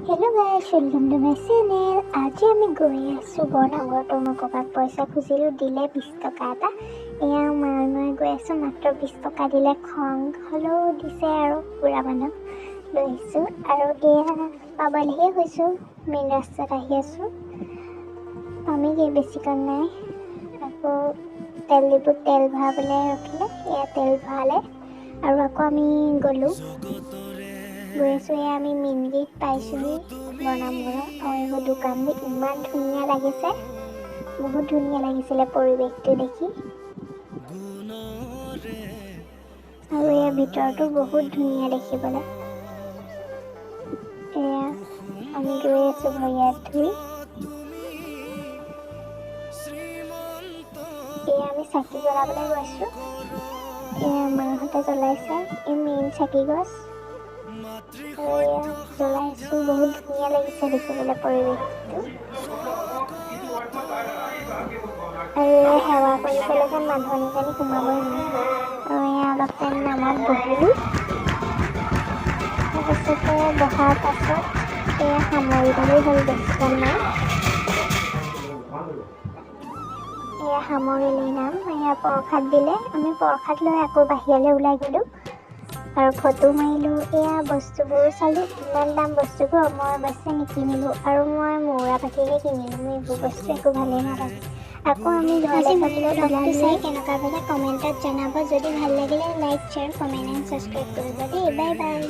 Hello guys, welcome to my channel. आज আমি গৈ আছোঁ বৰনামঘৰতো। মই ককাক পইচা খুজিলোঁ, দিলে 20 টকা এটা। এয়া মই গৈ আছোঁ, মাত্ৰ 20 টকা দিলে। খং হ'লেও দিছে আৰু বুঢ়া মানুহ লৈ আহিছোঁ। আৰু এয়া পাবলৈহে হৈছোঁ, মেইন ৰাস্তাত আহি আছোঁ। পামেগৈ, বেছিকণ নাই। আকৌ তেল ডিপুত তেল ভৰাবলৈ ৰখিলে, এয়া তেল ভৰালে আৰু আকৌ আমি গ'লোঁ। গৈ আছোঁ, এয়া আমি মেইন গেট পাইছোঁহি বৰনামঘৰৰ। আৰু এইবোৰ দোকানবোৰ ইমান ধুনীয়া লাগিছে, বহুত ধুনীয়া লাগিছিলে পৰিৱেশটো দেখি। আৰু এয়া ভিতৰতো বহুত ধুনীয়া দেখিবলৈ। এয়া আমি গৈ আছোঁ ভৰি হাত ধুই। এয়া আমি চাকি জ্বলাবলৈ গৈছোঁ। এয়া মাহঁতে জ্বলাইছে, এই মেইন চাকি গছ। আৰু এয়া জ্বলাইছোঁ, বহুত ধুনীয়া লাগিছে দেখিবলৈ পৰিৱেশটো। আৰু এয়া সেৱা কৰিবলৈকে মানুহ আনি সোমাবই নোৱাৰে। আৰু এয়া অলপ টাইম নামত বহিলোঁ। তাৰপিছতে বহাৰ পাছত এয়া সামৰিবলৈ হ'ল, বেছিকণ নাই। এয়া সামৰিলেই নাম। এয়া প্ৰসাদ দিলে, আমি প্ৰসাদ লৈ আকৌ বাহিৰলৈ ওলাই গ'লোঁ আৰু ফটো মাৰিলোঁ। এয়া বস্তুবোৰ চালোঁ, ইমান দাম বস্তুবোৰ। মই অৱশ্যে নিকিনিলোঁ আৰু মই মৌৰা পাতিহে কিনিলোঁ। মোৰ এইবোৰ বস্তু একো ভালেই নালাগে। আকৌ আমি ঘৰলৈ যাবলৈ ব্লগটো চাই কেনেকুৱা পালে কমেণ্টত জনাব। যদি ভাল লাগিলে like, share, comment and subscribe কৰিব দেই। Bye bye.